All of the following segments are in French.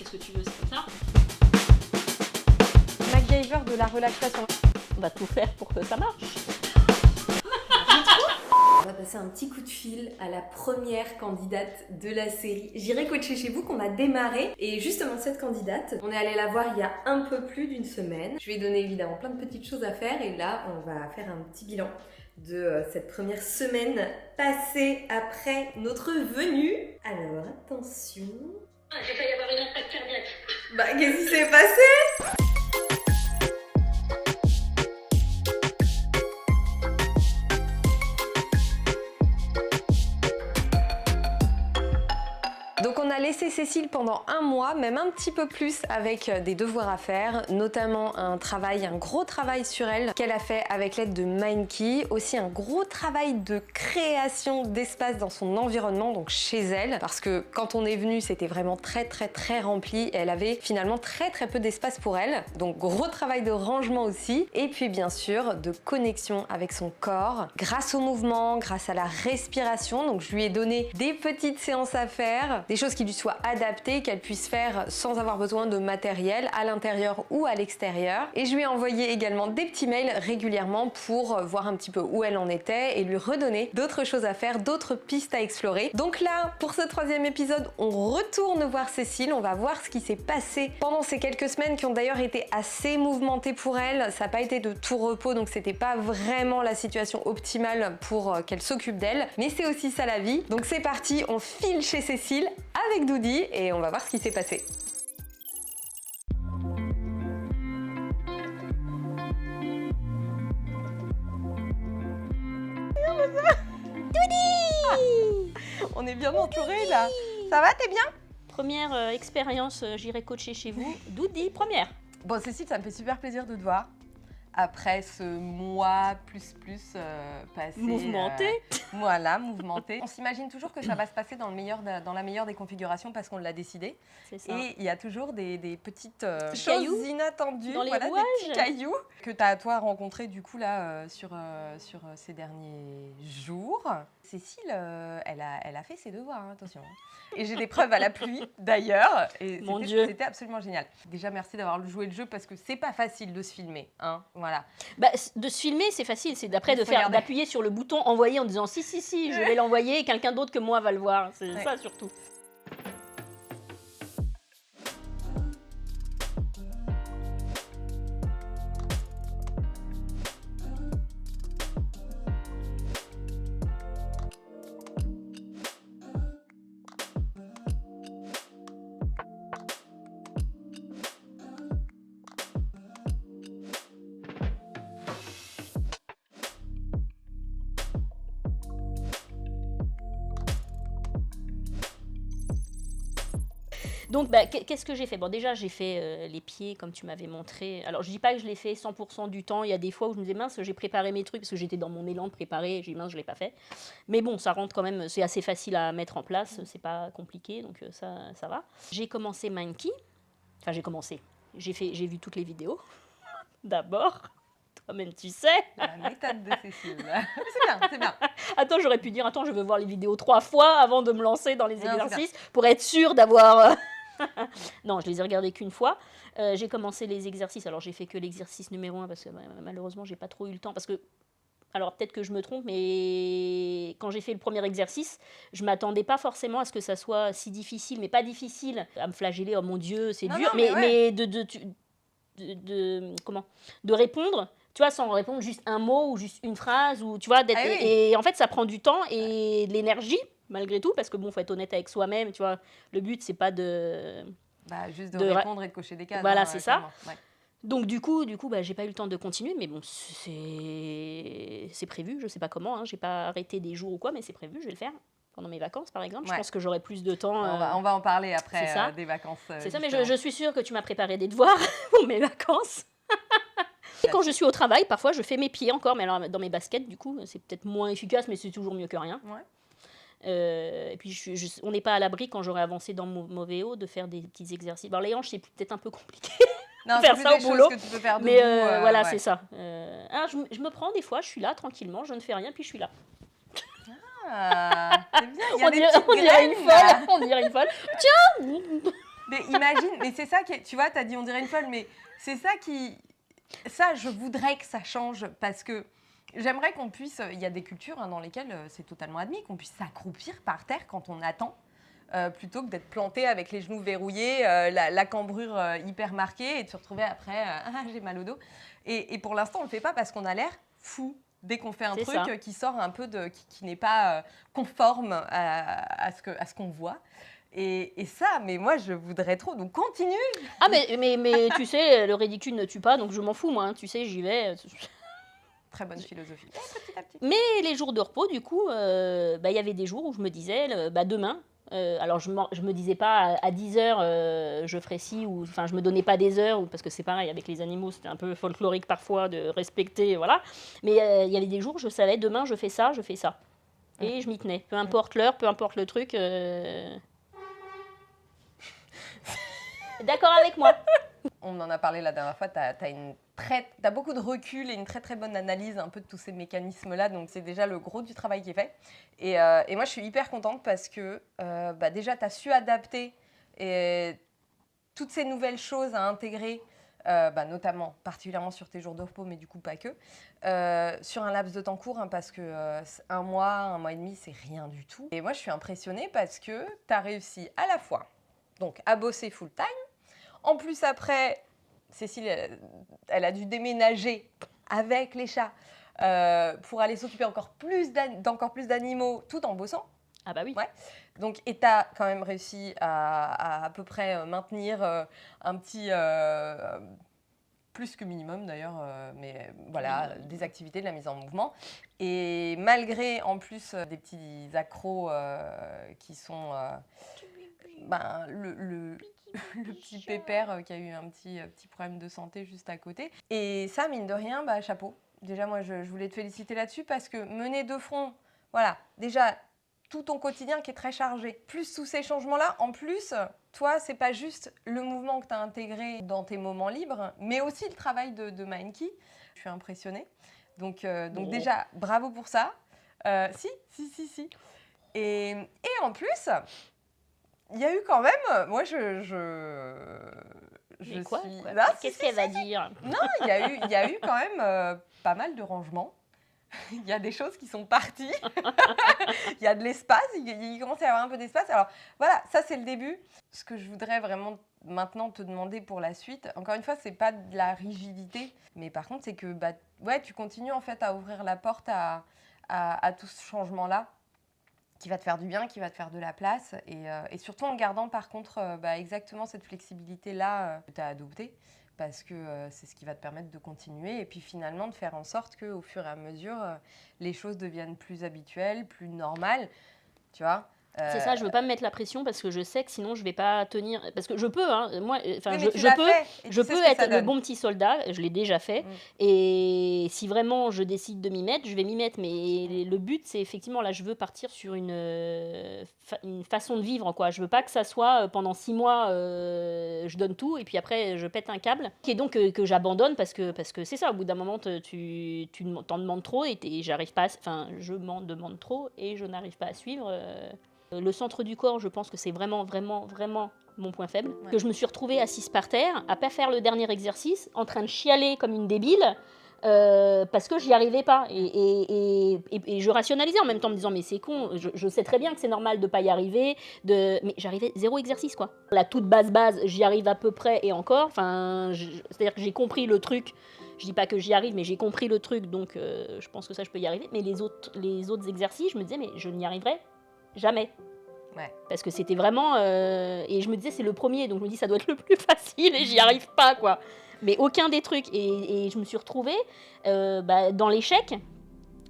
ce que tu veux, c'est comme ça. MacGyver de la relaxation. On va tout faire pour que ça marche. On va passer un petit coup de fil à la première candidate de la série J'irai coacher chez vous qu'on a démarré. Et justement cette candidate, on est allé la voir il y a un peu plus d'une semaine. Je lui ai donné évidemment plein de petites choses à faire et là on va faire un petit bilan de cette première semaine passée après notre venue. Alors attention... J'ai failli avoir une attaque cardiaque. Bah qu'est-ce qui s'est passé ? Donc on a laissé Cécile pendant un mois, même un petit peu plus, avec des devoirs à faire, notamment un gros travail sur elle qu'elle a fait avec l'aide de Mindkey, aussi un gros travail de création d'espace dans son environnement, donc chez elle, parce que quand on est venu, c'était vraiment très rempli et elle avait finalement très peu d'espace pour elle, donc gros travail de rangement aussi, et puis bien sûr de connexion avec son corps, grâce au mouvement, grâce à la respiration, donc je lui ai donné des petites séances à faire, des choses qui lui soient adaptées, qu'elle puisse faire sans avoir besoin de matériel à l'intérieur ou à l'extérieur. Et je lui ai envoyé également des petits mails régulièrement pour voir un petit peu où elle en était et lui redonner d'autres choses à faire, d'autres pistes à explorer. Donc là, pour ce troisième épisode, on retourne voir Cécile, on va voir ce qui s'est passé pendant ces quelques semaines qui ont d'ailleurs été assez mouvementées pour elle. Ça n'a pas été de tout repos, donc c'était pas vraiment la situation optimale pour qu'elle s'occupe d'elle, mais c'est aussi ça la vie. Donc c'est parti, on file chez Cécile avec Doudi et on va voir ce qui s'est passé. Doudi, on est bien entourés là. Ça va, t'es bien? Première expérience, j'irai coacher chez vous. Doudi, première. Bon Cécile, ça me fait super plaisir de te voir. Après ce mois plus passé... Mouvementé. Voilà, mouvementé. On s'imagine toujours que ça va se passer dans la meilleure des configurations parce qu'on l'a décidé. C'est ça. Et il y a toujours des petites cailloux choses inattendues, dans les des rouages. petits cailloux que tu as toi rencontrés du coup là sur ces derniers jours. Cécile, elle a fait ses devoirs, hein, attention. Et j'ai des preuves à l'appui d'ailleurs. Et Mon Dieu. C'était absolument génial. Déjà merci d'avoir joué le jeu parce que c'est pas facile de se filmer, hein, voilà. Bah, de se filmer, c'est facile. C'est d'appuyer sur le bouton envoyer en disant si, je vais l'envoyer et quelqu'un d'autre que moi va le voir. C'est ça surtout. Donc, qu'est-ce que j'ai fait? Bon, déjà, j'ai fait les pieds, comme tu m'avais montré. Alors, je dis pas que je l'ai fait 100% du temps. Il y a des fois où je me disais, mince, j'ai préparé mes trucs, parce que j'étais dans mon élan de préparer. J'ai dit, mince, je l'ai pas fait. Mais bon, ça rentre quand même, c'est assez facile à mettre en place. C'est pas compliqué, donc ça va. J'ai commencé Mindkey. Enfin, j'ai commencé. J'ai vu toutes les vidéos. D'abord. Toi-même, tu sais. La méthode de Cécile. C'est bien. Attends, j'aurais pu dire, je veux voir les vidéos 3 fois avant de me lancer dans les exercices pour être sûre d'avoir... Non, je les ai regardés qu'une fois. J'ai commencé les exercices. Alors, j'ai fait que l'exercice numéro 1 parce que malheureusement, j'ai pas trop eu le temps. Parce que, alors peut-être que je me trompe, mais quand j'ai fait le premier exercice, je m'attendais pas forcément à ce que ça soit si difficile, mais pas difficile à me flageller. Oh mon Dieu, c'est dur. Mais de répondre. Tu vois, sans répondre juste un mot ou juste une phrase, ou tu vois, et en fait, ça prend du temps et de l'énergie, malgré tout, parce que bon, faut être honnête avec soi-même, tu vois. Le but, c'est pas juste de répondre et de cocher des cases. Voilà, c'est ça. Ouais. Donc, du coup, j'ai pas eu le temps de continuer, mais bon, c'est prévu, je sais pas comment, j'ai pas arrêté des jours ou quoi, mais c'est prévu, je vais le faire. Pendant mes vacances, par exemple, je pense que j'aurai plus de temps. On va en parler après des vacances. C'est ça, mais je suis sûre que tu m'as préparé des devoirs pour mes vacances. Et quand je suis au travail, parfois, je fais mes pieds encore, mais alors dans mes baskets, du coup, c'est peut-être moins efficace, mais c'est toujours mieux que rien. Ouais. Et puis, on n'est pas à l'abri, quand j'aurai avancé dans mon VO, de faire des petits exercices. Alors, les hanches, c'est peut-être un peu compliqué de faire ça au boulot. Que tu peux faire debout, mais voilà, c'est ça. Je me prends des fois, je suis là, tranquillement, je ne fais rien, puis je suis là. Ah, c'est bien, on dirait une folle. Tiens. Mais imagine, mais c'est ça qui, tu vois, t'as dit on dirait une folle, mais c'est ça qui, ça, je voudrais que ça change parce que j'aimerais qu'on puisse, il y a des cultures dans lesquelles c'est totalement admis qu'on puisse s'accroupir par terre quand on attend. Plutôt que d'être planté avec les genoux verrouillés, la cambrure hyper marquée et de se retrouver après j'ai mal au dos. Et pour l'instant, on ne le fait pas parce qu'on a l'air fou dès qu'on fait un truc qui sort un peu de qui n'est pas conforme à ce qu'on voit. Et ça, mais moi, je voudrais trop. Donc, continue. Ah, mais tu sais, le ridicule ne tue pas, donc je m'en fous, moi. Hein, tu sais, j'y vais. Très bonne philosophie. Petit à petit. Mais les jours de repos, du coup, il y avait des jours où je me disais, demain, alors je me disais pas à 10h je ferai ci, ou enfin je me donnais pas des heures, parce que c'est pareil avec les animaux, c'était un peu folklorique parfois de respecter, voilà. Mais il y avait des jours où je savais, demain je fais ça. Et je m'y tenais, peu importe l'heure, peu importe le truc. D'accord avec moi. On en a parlé la dernière fois, tu as beaucoup de recul et une très très bonne analyse un peu de tous ces mécanismes-là, donc c'est déjà le gros du travail qui est fait. Et moi je suis hyper contente parce que déjà tu as su adapter toutes ces nouvelles choses à intégrer, notamment particulièrement sur tes jours de repos, mais du coup pas que, sur un laps de temps court, parce que un mois et demi, c'est rien du tout. Et moi je suis impressionnée parce que tu as réussi à la fois donc, à bosser full time. En plus, après, Cécile, elle a dû déménager avec les chats pour aller s'occuper d'encore plus d'animaux tout en bossant. Ah bah oui. Ouais. Donc, et tu as quand même réussi à peu près maintenir un petit, plus que minimum d'ailleurs, mais voilà, des activités, de la mise en mouvement. Et malgré en plus des petits accros qui sont le petit pépère qui a eu un petit problème de santé juste à côté. Et ça, mine de rien, chapeau. Déjà, moi, je voulais te féliciter là-dessus parce que mener de front, voilà, déjà, tout ton quotidien qui est très chargé, plus tous ces changements-là, en plus, toi, c'est pas juste le mouvement que tu as intégré dans tes moments libres, mais aussi le travail de Mindkey. Je suis impressionnée. Donc déjà, bravo pour ça. Si. Et en plus... Il y a eu quand même, moi je quoi, suis... quoi Là, qu'est-ce qu'elle va dire? Non, il y a eu quand même pas mal de rangements. Il y a des choses qui sont parties. Il y a de l'espace, il commence à y avoir un peu d'espace. Alors voilà, ça c'est le début. Ce que je voudrais vraiment maintenant te demander pour la suite, encore une fois, c'est pas de la rigidité, mais par contre c'est que tu continues en fait à ouvrir la porte à tout ce changement-là, qui va te faire du bien, qui va te faire de la place, et surtout en gardant par contre exactement cette flexibilité-là que tu as adoptée, parce que c'est ce qui va te permettre de continuer, et puis finalement de faire en sorte qu'au fur et à mesure, les choses deviennent plus habituelles, plus normales, tu vois. C'est ça, je veux pas me mettre la pression parce que je sais que sinon je vais pas tenir. Parce que je peux, moi, enfin, oui, je peux être le bon petit soldat, je l'ai déjà fait. Et si vraiment je décide de m'y mettre, je vais m'y mettre. Mais le but, c'est effectivement, là, je veux partir sur une façon de vivre, quoi. Je veux pas que ça soit pendant 6 mois, je donne tout et puis après je pète un câble. Et donc que j'abandonne parce que c'est ça, au bout d'un moment, tu t'en demandes trop et j'arrive pas. Enfin, je m'en demande trop et je n'arrive pas à suivre. Le centre du corps, je pense que c'est vraiment mon point faible. Ouais. Que je me suis retrouvée assise par terre, à pas faire le dernier exercice, en train de chialer comme une débile, parce que j'y arrivais pas. Et je rationalisais en même temps, me disant, mais c'est con, je sais très bien que c'est normal de pas y arriver, mais j'arrivais 0 exercice, quoi. La toute base, j'y arrive à peu près, et encore, c'est-à-dire que j'ai compris le truc. Je dis pas que j'y arrive, mais j'ai compris le truc, donc je pense que ça, je peux y arriver. Mais les autres exercices, je me disais, mais je n'y arriverai jamais. Ouais. Parce que c'était vraiment... et je me disais, c'est le premier, donc je me dis, ça doit être le plus facile et j'y arrive pas, quoi. Mais aucun des trucs. Et je me suis retrouvée dans l'échec,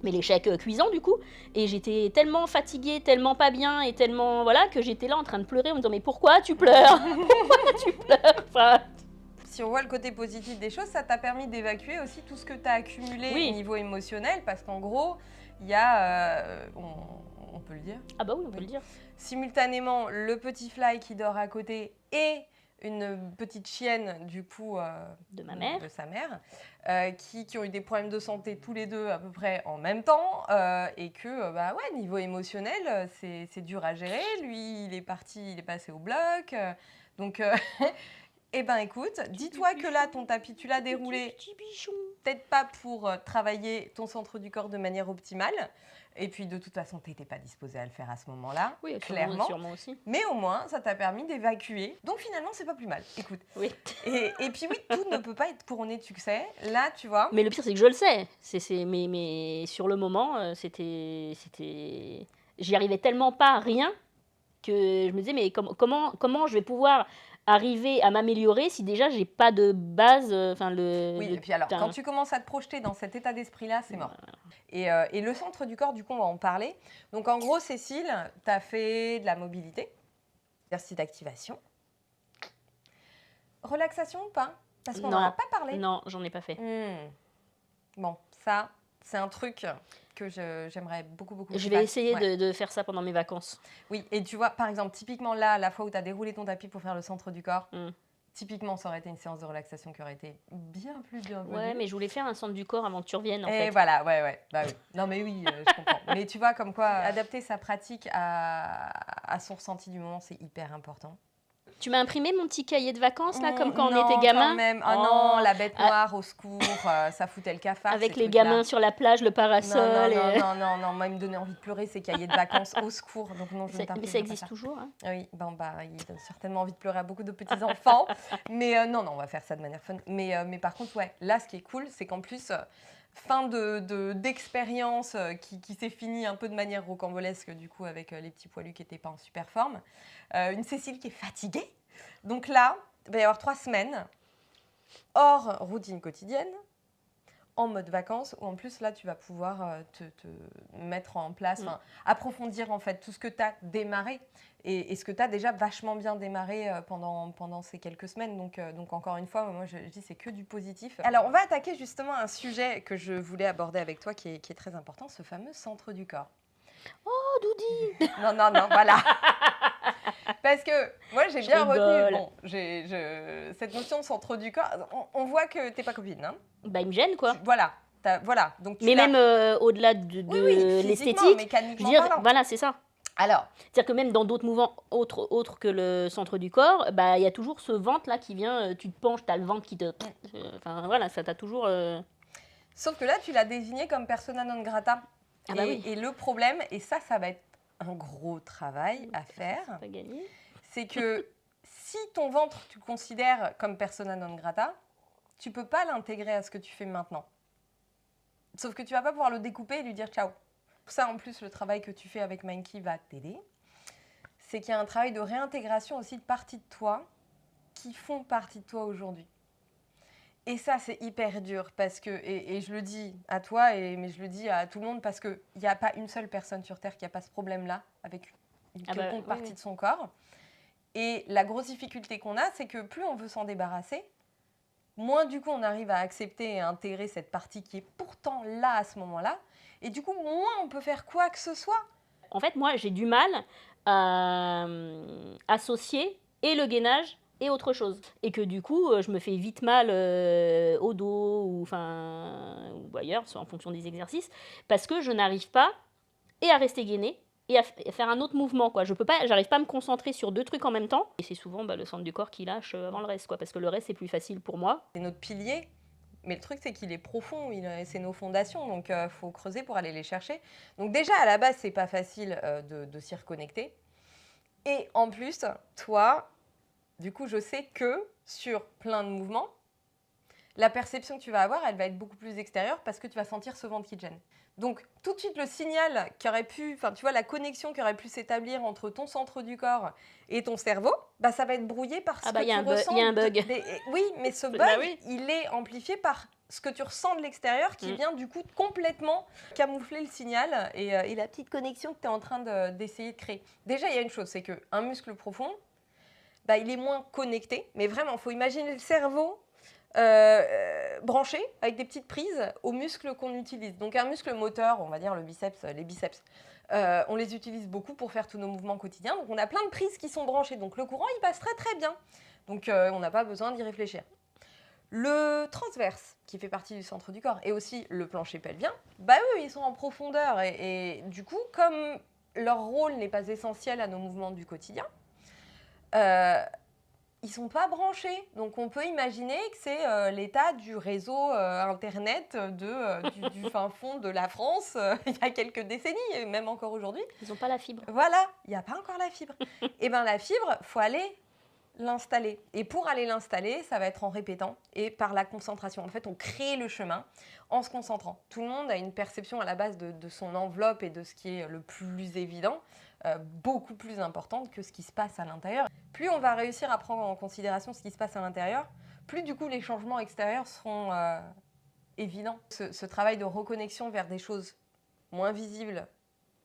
mais l'échec cuisant, du coup. Et j'étais tellement fatiguée, tellement pas bien, et tellement... Voilà, que j'étais là en train de pleurer en me disant, mais pourquoi tu pleures? Pourquoi tu pleures? Enfin... Si on voit le côté positif des choses, ça t'a permis d'évacuer aussi tout ce que tu as accumulé au niveau émotionnel, parce qu'en gros, il y a... on peut le dire. Ah bah oui, on peut le dire. Simultanément, le petit fly qui dort à côté et une petite chienne, du coup, de sa mère, qui ont eu des problèmes de santé tous les deux à peu près en même temps, et que, niveau émotionnel, c'est dur à gérer. Lui, il est passé au bloc. Donc, eh ben écoute, dis-toi que là, ton tapis, tu l'as déroulé, peut-être pas pour travailler ton centre du corps de manière optimale. Et puis, de toute façon, tu n'étais pas disposée à le faire à ce moment-là, Oui, clairement. sûrement aussi. Mais au moins, ça t'a permis d'évacuer. Donc, finalement, c'est pas plus mal. Écoute. Oui. Et puis, oui, tout ne peut pas être couronné de succès. Là, tu vois. Mais le pire, c'est que je le sais. Mais sur le moment, c'était... J'y arrivais tellement pas à rien que je me disais, mais comment je vais pouvoir arriver à m'améliorer si déjà j'ai pas de base, Oui, et puis alors, quand tu commences à te projeter dans cet état d'esprit-là, c'est mort. Et le centre du corps, du coup, on va en parler. Donc, en gros, Cécile, tu as fait de la mobilité, exercice d'activation. Relaxation ou pas? Parce qu'on n'en a pas parlé. Non, j'en ai pas fait. Bon, ça, c'est un truc que j'aimerais beaucoup. Je vais essayer de faire ça pendant mes vacances. Oui, et tu vois, par exemple, typiquement là, la fois où tu as déroulé ton tapis pour faire le centre du corps, typiquement, ça aurait été une séance de relaxation qui aurait été bien plus bienvenue. Ouais, mais je voulais faire un centre du corps avant que tu reviennes, en et fait. Voilà, ouais. Bah oui. Non, mais oui, je comprends. Mais tu vois, comme quoi, adapter sa pratique à son ressenti du moment, c'est hyper important. Tu m'as imprimé mon petit cahier de vacances, là, comme quand non, on était gamin? Quand même. Oh non, la bête noire, au secours, ça foutait le cafard. Avec les gamins sur la plage, le parasol. Non, moi, il me donnait envie de pleurer, ces cahiers de vacances, au secours. Donc non, je ne Mais ça existe toujours, hein? Oui, il donne certainement envie de pleurer à beaucoup de petits-enfants. Mais non, on va faire ça de manière fun. Mais par contre, ouais, là, ce qui est cool, c'est qu'en plus... fin d'expérience qui s'est finie un peu de manière rocambolesque, du coup, avec les petits poilus qui n'étaient pas en super forme. Une Cécile qui est fatiguée. Donc là, il va y avoir 3 semaines hors routine quotidienne, en mode vacances, où en plus, là, tu vas pouvoir te mettre en place, approfondir, en fait, tout ce que tu as démarré et ce que tu as déjà vachement bien démarré pendant ces quelques semaines. Donc encore une fois, moi, je dis c'est que du positif. Alors, on va attaquer justement un sujet que je voulais aborder avec toi qui est très important, ce fameux centre du corps. Oh, Doudi! Non, voilà. Parce que moi, j'ai bien retenu cette notion de centre du corps. On voit que t'es pas copine, hein? Bah, il me gêne, quoi. Voilà. Donc, mais même au-delà de l'esthétique, mécaniquement je veux dire, parlant. voilà, c'est ça. Alors, c'est-à-dire que même dans d'autres mouvements autres que le centre du corps, bah il y a toujours ce ventre là qui vient, tu te penches, t'as le ventre qui te, enfin voilà, ça t'a toujours. Sauf que là, tu l'as désigné comme persona non grata. Ah bah oui. Et le problème, et ça va être un gros travail à faire, c'est que si ton ventre tu le considères comme persona non grata, tu peux pas l'intégrer à ce que tu fais maintenant. Sauf que tu vas pas pouvoir le découper et lui dire ciao. Pour ça, en plus, le travail que tu fais avec Mindkey va t'aider. C'est qu'il y a un travail de réintégration aussi de parties de toi qui font partie de toi aujourd'hui. Et ça, c'est hyper dur parce que, et je le dis à toi, mais je le dis à tout le monde parce qu'il n'y a pas une seule personne sur Terre qui n'a pas ce problème-là avec une quelconque partie de son corps. Et la grosse difficulté qu'on a, c'est que plus on veut s'en débarrasser, moins du coup on arrive à accepter et à intégrer cette partie qui est pourtant là à ce moment-là. Et du coup, moins on peut faire quoi que ce soit. En fait, moi, j'ai du mal à associer et le gainage et autre chose. Et que du coup, je me fais vite mal au dos ou ailleurs, en fonction des exercices, parce que je n'arrive pas et à rester gainée et à faire un autre mouvement, quoi. J'arrive pas à me concentrer sur 2 trucs en même temps. Et c'est souvent le centre du corps qui lâche avant le reste, quoi, parce que le reste, c'est plus facile pour moi. C'est notre pilier. Mais le truc, c'est qu'il est profond, c'est nos fondations, donc il faut creuser pour aller les chercher. Donc déjà, à la base, c'est pas facile de s'y reconnecter. Et en plus, toi, du coup, je sais que sur plein de mouvements, la perception que tu vas avoir, elle va être beaucoup plus extérieure parce que tu vas sentir ce ventre qui te gêne. Donc, tout de suite, le signal qui aurait pu, tu vois, la connexion qui aurait pu s'établir entre ton centre du corps et ton cerveau, bah, ça va être brouillé par ce que tu ressens. Il y a un bug. Oui, mais ce bug, il est amplifié par ce que tu ressens de l'extérieur qui vient du coup complètement camoufler le signal et la petite connexion que tu es en train d'essayer de créer. Déjà, il y a une chose, c'est qu'un muscle profond, bah, il est moins connecté, mais vraiment, il faut imaginer le cerveau branché avec des petites prises aux muscles qu'on utilise. Donc un muscle moteur, on va dire les biceps, on les utilise beaucoup pour faire tous nos mouvements quotidiens. Donc on a plein de prises qui sont branchées. Donc le courant, il passe très très bien. Donc on n'a pas besoin d'y réfléchir. Le transverse, qui fait partie du centre du corps, et aussi le plancher pelvien, bah eux, ils sont en profondeur. Et du coup, comme leur rôle n'est pas essentiel à nos mouvements du quotidien, ils sont pas branchés. Donc on peut imaginer que c'est l'état du réseau internet du fin fond de la France il y a quelques décennies, et même encore aujourd'hui. Ils n'ont pas la fibre. Voilà, il n'y a pas encore la fibre. Et bien la fibre, faut aller l'installer. Et pour aller l'installer, ça va être en répétant et par la concentration. En fait, on crée le chemin en se concentrant. Tout le monde a une perception à la base de son enveloppe et de ce qui est le plus évident, beaucoup plus importante que ce qui se passe à l'intérieur. Plus on va réussir à prendre en considération ce qui se passe à l'intérieur, plus du coup les changements extérieurs seront évidents. Ce travail de reconnexion vers des choses moins visibles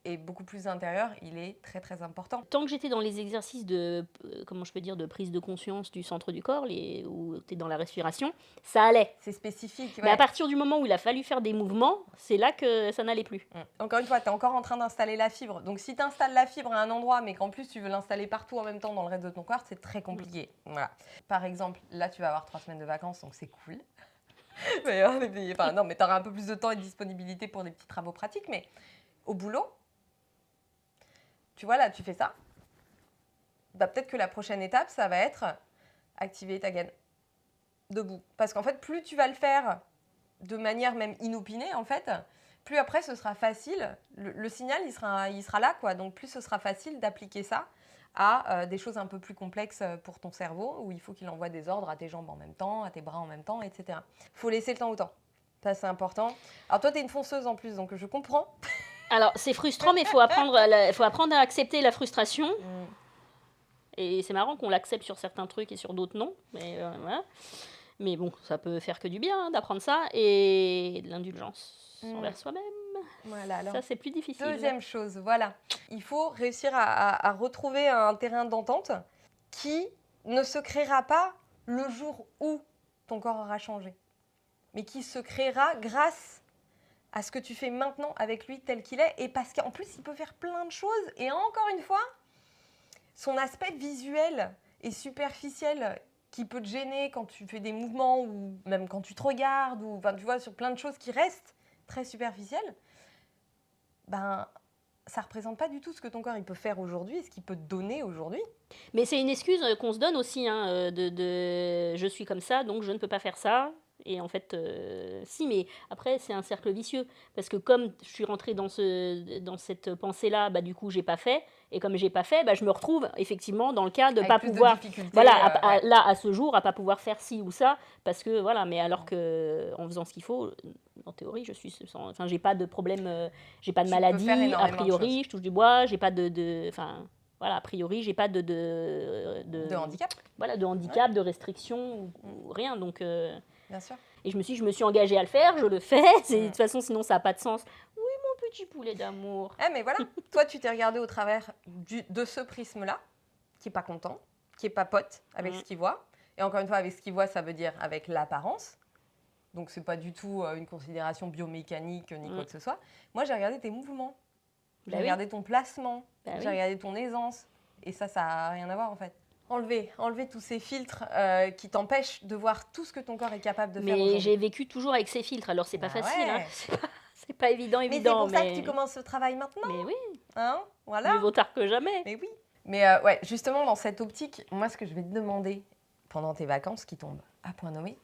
et beaucoup plus intérieur, il est très très important. Tant que j'étais dans les exercices de, comment je peux dire, de prise de conscience du centre du corps, où tu es dans la respiration, ça allait. C'est spécifique. Ouais. Mais à partir du moment où il a fallu faire des mouvements, c'est là que ça n'allait plus. Encore une fois, tu es encore en train d'installer la fibre. Donc si tu installes la fibre à un endroit, mais qu'en plus tu veux l'installer partout en même temps dans le reste de ton corps, c'est très compliqué. Voilà. Par exemple, là tu vas avoir 3 semaines de vacances, donc c'est cool. Non, mais tu auras un peu plus de temps et de disponibilité pour des petits travaux pratiques. Mais au boulot, tu vois, là, tu fais ça. Bah, peut-être que la prochaine étape, ça va être activer ta gaine debout. Parce qu'en fait, plus tu vas le faire de manière même inopinée, en fait, plus après, ce sera facile. Le signal, il sera là, quoi. Donc, plus ce sera facile d'appliquer ça à des choses un peu plus complexes pour ton cerveau, où il faut qu'il envoie des ordres à tes jambes en même temps, à tes bras en même temps, etc. Il faut laisser le temps au temps. Ça, c'est important. Alors, toi, tu es une fonceuse en plus, donc je comprends. Alors, c'est frustrant, mais il faut apprendre à accepter la frustration. Et c'est marrant qu'on l'accepte sur certains trucs et sur d'autres non. Mais, voilà. Mais bon, ça peut faire que du bien d'apprendre ça. Et de l'indulgence envers soi-même. Voilà, alors, ça, c'est plus difficile. Deuxième chose, voilà. Il faut réussir à retrouver un terrain d'entente qui ne se créera pas le jour où ton corps aura changé, mais qui se créera grâce à ce que tu fais maintenant avec lui tel qu'il est. Et parce qu'en plus, il peut faire plein de choses. Et encore une fois, son aspect visuel et superficiel qui peut te gêner quand tu fais des mouvements ou même quand tu te regardes, ou enfin, tu vois, sur plein de choses qui restent très superficielles, ben, ça ne représente pas du tout ce que ton corps il peut faire aujourd'hui et ce qu'il peut te donner aujourd'hui. Mais c'est une excuse qu'on se donne aussi, hein, de je suis comme ça, donc je ne peux pas faire ça. Et en fait, si, mais après, c'est un cercle vicieux. Parce que comme je suis rentrée dans cette pensée-là, bah, du coup, j'ai pas fait. Et comme j'ai pas fait, bah, je me retrouve effectivement dans le cas de ne pas pouvoir. Voilà, là, à ce jour, à pas pouvoir faire ci ou ça. Parce que, voilà, mais alors qu'en faisant ce qu'il faut, en théorie, enfin, j'ai pas de problème, j'ai pas de maladie, a priori, je touche du bois, j'ai pas enfin, voilà, a priori, j'ai pas de handicap. Voilà, de handicap, de restriction ou rien. Donc. Bien sûr. Et je me suis engagée à le faire, je le fais. De toute façon, sinon, ça n'a pas de sens. Oui, mon petit poulet d'amour. Mais voilà, toi, tu t'es regardé au travers de ce prisme-là, qui n'est pas content, qui n'est pas pote avec ce qu'il voit. Et encore une fois, avec ce qu'il voit, ça veut dire avec l'apparence. Donc, ce n'est pas du tout une considération biomécanique ni quoi que ce soit. Moi, j'ai regardé tes mouvements. J'ai regardé ton placement. J'ai regardé ton aisance. Et ça n'a rien à voir, en fait. Enlever tous ces filtres qui t'empêchent de voir tout ce que ton corps est capable de faire aujourd'hui. Mais j'ai vécu toujours avec ces filtres, alors c'est pas facile. Hein. C'est pas évident. Mais c'est pour ça que tu commences ce travail maintenant. Mais oui. Hein, voilà. Mieux vaut tard que jamais. Mais oui. Mais ouais, justement, dans cette optique, moi, ce que je vais te demander pendant tes vacances qui tombent à point nommé,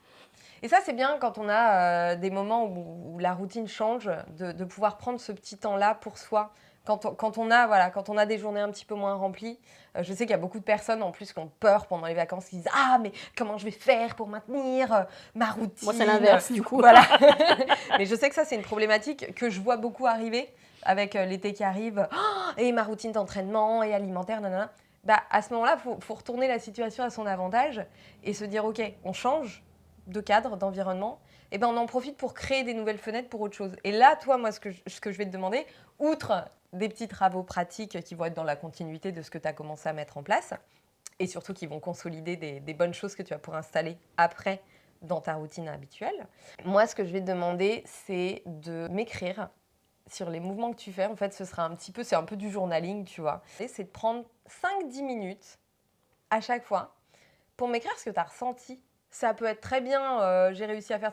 et ça, c'est bien quand on a des moments où la routine change, de pouvoir prendre ce petit temps-là pour soi. Quand on a des journées un petit peu moins remplies, je sais qu'il y a beaucoup de personnes en plus qui ont peur pendant les vacances, qui disent « Ah, mais comment je vais faire pour maintenir ma routine ?» Moi, c'est l'inverse, du coup. Voilà. Mais je sais que ça, c'est une problématique que je vois beaucoup arriver avec l'été qui arrive. « Et ma routine d'entraînement et alimentaire, nanana. » Bah, à ce moment-là, il faut retourner la situation à son avantage et se dire « Ok, on change de cadre, d'environnement. » Et ben on en profite pour créer des nouvelles fenêtres pour autre chose. Et là, toi, moi, ce que je vais te demander, outre des petits travaux pratiques qui vont être dans la continuité de ce que tu as commencé à mettre en place, et surtout qui vont consolider des bonnes choses que tu vas pouvoir installer après dans ta routine habituelle, moi, ce que je vais te demander, c'est de m'écrire sur les mouvements que tu fais. En fait, c'est un peu du journaling, tu vois. Et c'est de prendre 5-10 minutes à chaque fois pour m'écrire ce que tu as ressenti. Ça peut être très bien, j'ai réussi à faire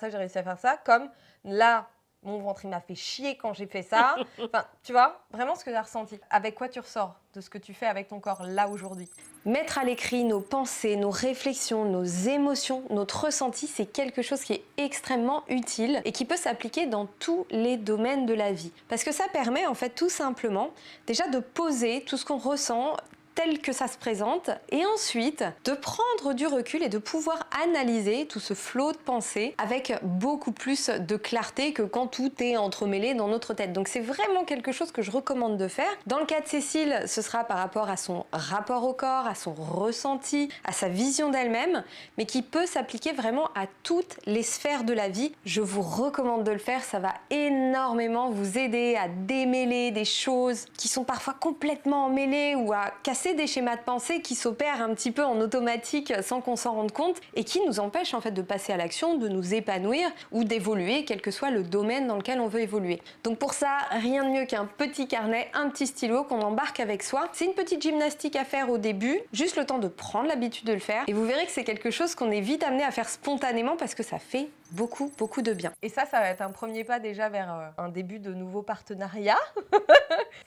ça, comme là, mon ventre il m'a fait chier quand j'ai fait ça. Enfin, tu vois, vraiment ce que tu as ressenti. Avec quoi tu ressors de ce que tu fais avec ton corps là aujourd'hui? Mettre à l'écrit nos pensées, nos réflexions, nos émotions, notre ressenti, c'est quelque chose qui est extrêmement utile et qui peut s'appliquer dans tous les domaines de la vie. Parce que ça permet en fait tout simplement déjà de poser tout ce qu'on ressent tel que ça se présente, et ensuite de prendre du recul et de pouvoir analyser tout ce flot de pensées avec beaucoup plus de clarté que quand tout est entremêlé dans notre tête. Donc c'est vraiment quelque chose que je recommande de faire. Dans le cas de Cécile, ce sera par rapport à son rapport au corps, à son ressenti, à sa vision d'elle-même, mais qui peut s'appliquer vraiment à toutes les sphères de la vie. Je vous recommande de le faire, ça va énormément vous aider à démêler des choses qui sont parfois complètement emmêlées ou à casser des schémas de pensée qui s'opèrent un petit peu en automatique sans qu'on s'en rende compte et qui nous empêchent en fait de passer à l'action, de nous épanouir ou d'évoluer, quel que soit le domaine dans lequel on veut évoluer. Donc pour ça, rien de mieux qu'un petit carnet, un petit stylo qu'on embarque avec soi. C'est une petite gymnastique à faire au début, juste le temps de prendre l'habitude de le faire et vous verrez que c'est quelque chose qu'on est vite amené à faire spontanément parce que ça fait beaucoup de bien. Et ça va être un premier pas déjà vers un début de nouveau partenariat.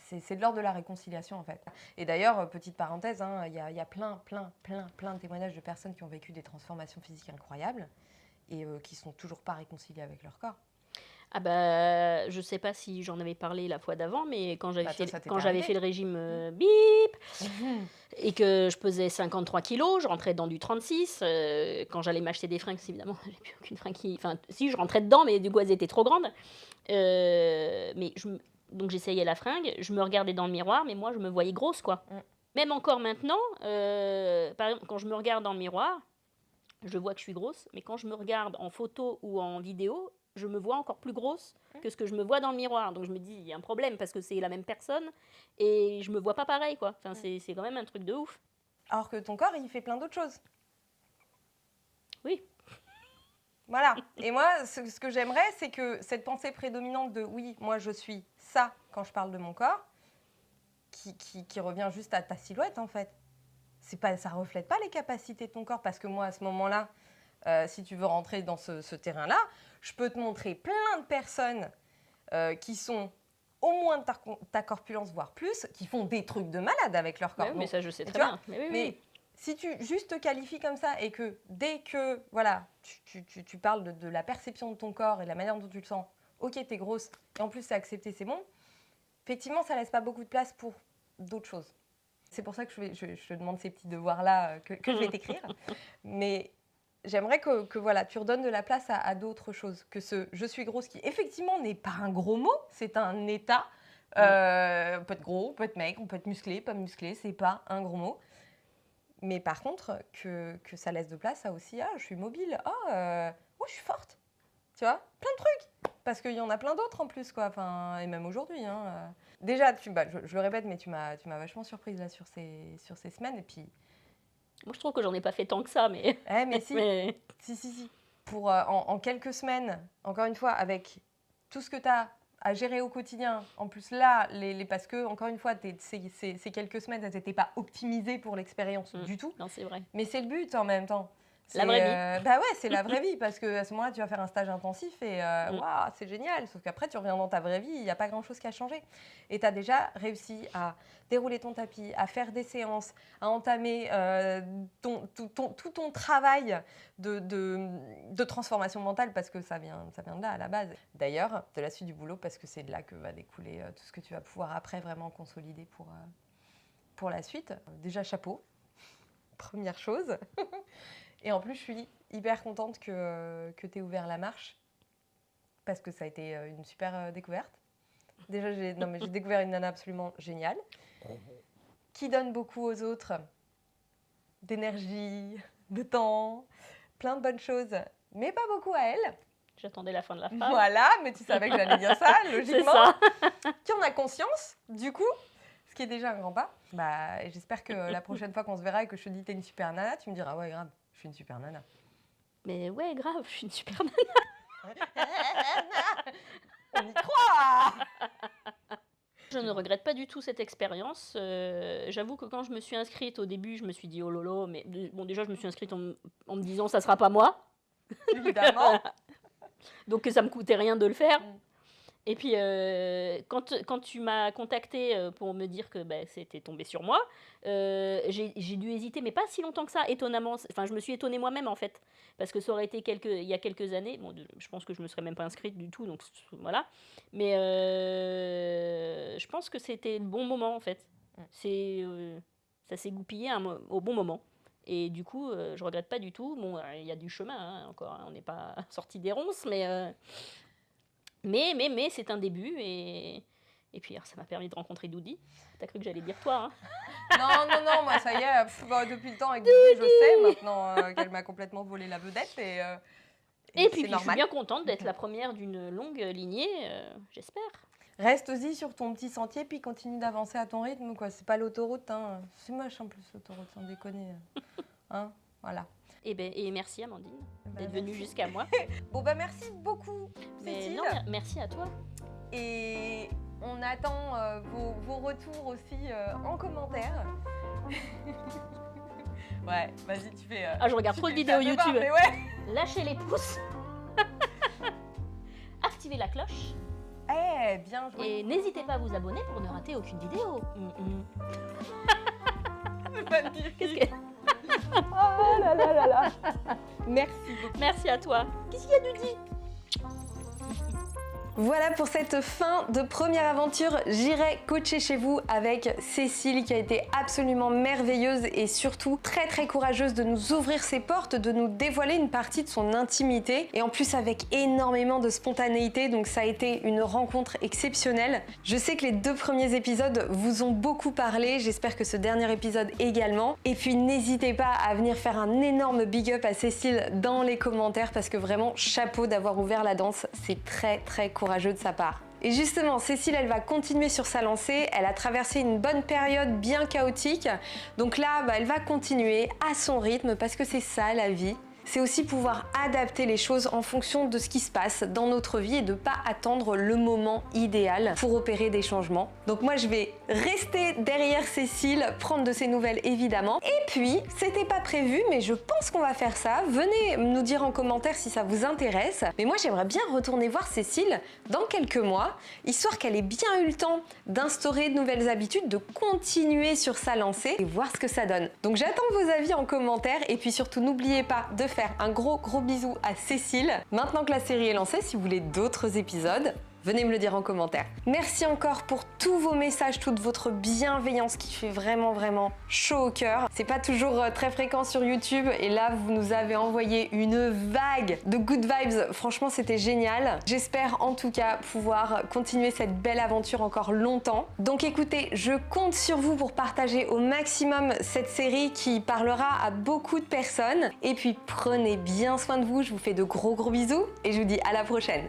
C'est de l'ordre de la réconciliation en fait. Et d'ailleurs, petite parenthèse, hein, y a plein de témoignages de personnes qui ont vécu des transformations physiques incroyables et qui sont toujours pas réconciliées avec leur corps. Ah bah, je sais pas si j'en avais parlé la fois d'avant, mais quand j'avais fait le régime bip et que je pesais 53 kilos, je rentrais dans du 36. Quand j'allais m'acheter des fringues, évidemment, j'avais plus aucune fringue qui... Enfin, si, je rentrais dedans, mais du coup, elles étaient trop grandes. Donc j'essayais la fringue, je me regardais dans le miroir, mais moi, je me voyais grosse, quoi. Même encore maintenant, par exemple, quand je me regarde dans le miroir, je vois que je suis grosse, mais quand je me regarde en photo ou en vidéo, je me vois encore plus grosse que ce que je me vois dans le miroir. Donc je me dis, il y a un problème parce que c'est la même personne et je me vois pas pareil, quoi. Enfin, c'est quand même un truc de ouf. Alors que ton corps, il fait plein d'autres choses. Oui. Voilà. Et moi, ce que j'aimerais, c'est que cette pensée prédominante de oui, moi je suis ça quand je parle de mon corps, qui revient juste à ta silhouette en fait. Ça reflète pas les capacités de ton corps parce que moi, à ce moment-là, si tu veux rentrer dans ce terrain-là, je peux te montrer plein de personnes qui sont au moins de ta corpulence, voire plus, qui font des trucs de malade avec leur corps. Ouais, mais ça, je sais très bien. Mais si tu juste te qualifies comme ça et que dès que voilà, tu parles de la perception de ton corps et de la manière dont tu le sens, ok, t'es grosse, et en plus c'est accepté, c'est bon, effectivement, ça laisse pas beaucoup de place pour d'autres choses. C'est pour ça que je te demande ces petits devoirs-là que je vais t'écrire. Mais j'aimerais que voilà, tu redonnes de la place à d'autres choses. Que ce « je suis grosse » qui, effectivement, n'est pas un gros mot, c'est un état. On peut être gros, on peut être maigre, on peut être musclé, pas musclé, c'est pas un gros mot. Mais par contre, que ça laisse de place à aussi « ah, je suis mobile, je suis forte ». Tu vois, plein de trucs. Parce qu'il y en a plein d'autres en plus, quoi. Enfin, et même aujourd'hui. Hein. Déjà, je le répète, mais tu m'as vachement surprise là, sur ces semaines. Et puis... Moi, je trouve que j'en ai pas fait tant que ça, mais... mais si. Si. Pour, en quelques semaines, encore une fois, avec tout ce que tu as à gérer au quotidien, en plus là, parce que, encore une fois, ces quelques semaines, elles n'étaient pas optimisées pour l'expérience du tout. Non, c'est vrai. Mais c'est le but en même temps. La vraie vie. Bah ouais, c'est la vraie vie, parce qu'à ce moment-là, tu vas faire un stage intensif et waouh, c'est génial. Sauf qu'après, tu reviens dans ta vraie vie, il n'y a pas grand-chose qui a changé. Et tu as déjà réussi à dérouler ton tapis, à faire des séances, à entamer tout ton travail de transformation mentale, parce que ça vient de là à la base. D'ailleurs, de la suite du boulot, parce que c'est de là que va découler tout ce que tu vas pouvoir après vraiment consolider pour la suite. Déjà, chapeau, première chose. Et en plus, je suis hyper contente que tu aies ouvert la marche parce que ça a été une super découverte. Déjà, j'ai découvert une nana absolument géniale qui donne beaucoup aux autres d'énergie, de temps, plein de bonnes choses, mais pas beaucoup à elle. J'attendais la fin de la phrase. Voilà, mais tu savais que j'allais dire ça, logiquement. C'est ça. Qui en a conscience, du coup, ce qui est déjà un grand pas. Bah, j'espère que la prochaine fois qu'on se verra et que je te dis t'es une super nana, tu me diras ouais, grave. Je suis une super nana. Mais ouais, grave, je suis une super nana. On y croit. Je ne regrette pas du tout cette expérience. J'avoue que quand je me suis inscrite au début, je me suis dit oh lolo, mais bon déjà je me suis inscrite en me disant ça sera pas moi. Évidemment. Donc que ça me coûtait rien de le faire. Et puis, quand tu m'as contacté pour me dire que c'était tombé sur moi, j'ai dû hésiter, mais pas si longtemps que ça, étonnamment. Enfin, je me suis étonnée moi-même, en fait. Parce que ça aurait été il y a quelques années. Bon, je pense que je me serais même pas inscrite du tout, donc voilà. Mais je pense que c'était le bon moment, en fait. Ça s'est goupillé au bon moment. Et du coup, je regrette pas du tout. Bon, il y a du chemin, hein, encore. Hein, on n'est pas sorti des ronces, mais c'est un début. Et puis, alors, ça m'a permis de rencontrer Doudi. T'as cru que j'allais dire toi, hein? Non, moi ça y est, depuis le temps avec Doudi, je sais maintenant qu'elle m'a complètement volé la vedette. Et puis je suis bien contente d'être la première d'une longue lignée, j'espère. Reste aussi sur ton petit sentier, puis continue d'avancer à ton rythme, quoi. C'est pas l'autoroute, hein. C'est moche en plus, l'autoroute, sans déconner. Hein, voilà. Et merci Amandine d'être venue jusqu'à moi. Bon, merci beaucoup, Cécile. Non, merci à toi. Et on attend vos retours aussi en commentaire. Ouais, vas-y, tu fais... je regarde trop de vidéos YouTube. Mais ouais. Lâchez les pouces. Activez la cloche. Bien joué. Et n'hésitez pas à vous abonner pour ne rater aucune vidéo. C'est magnifique. Qu'est-ce que... Oh là là là là. Merci beaucoup. Merci à toi. Qu'est-ce qu'il y a Doudi? Voilà pour cette fin de première aventure J'irai coacher chez vous avec Cécile qui a été absolument merveilleuse et surtout très très courageuse de nous ouvrir ses portes, de nous dévoiler une partie de son intimité et en plus avec énormément de spontanéité, donc ça a été une rencontre exceptionnelle. Je sais que les 2 premiers épisodes vous ont beaucoup parlé, j'espère que ce dernier épisode également. Et puis n'hésitez pas à venir faire un énorme big up à Cécile dans les commentaires parce que vraiment chapeau d'avoir ouvert la danse, c'est très très courageux de sa part. Et justement, Cécile, elle va continuer sur sa lancée. Elle a traversé une bonne période bien chaotique. Donc là, elle va continuer à son rythme parce que c'est ça la vie. C'est aussi pouvoir adapter les choses en fonction de ce qui se passe dans notre vie et de ne pas attendre le moment idéal pour opérer des changements. Donc moi je vais rester derrière Cécile, prendre de ses nouvelles évidemment. Et puis, c'était pas prévu, mais je pense qu'on va faire ça. Venez nous dire en commentaire si ça vous intéresse. Mais moi j'aimerais bien retourner voir Cécile dans quelques mois, histoire qu'elle ait bien eu le temps d'instaurer de nouvelles habitudes, de continuer sur sa lancée et voir ce que ça donne. Donc j'attends vos avis en commentaire et puis surtout n'oubliez pas de faire un gros bisou à Cécile. Maintenant que la série est lancée, si vous voulez d'autres épisodes, venez me le dire en commentaire. Merci encore pour tous vos messages, toute votre bienveillance qui fait vraiment chaud au cœur. C'est pas toujours très fréquent sur YouTube et là vous nous avez envoyé une vague de good vibes. Franchement c'était génial. J'espère en tout cas pouvoir continuer cette belle aventure encore longtemps. Donc écoutez, je compte sur vous pour partager au maximum cette série qui parlera à beaucoup de personnes. Et puis prenez bien soin de vous, je vous fais de gros bisous et je vous dis à la prochaine.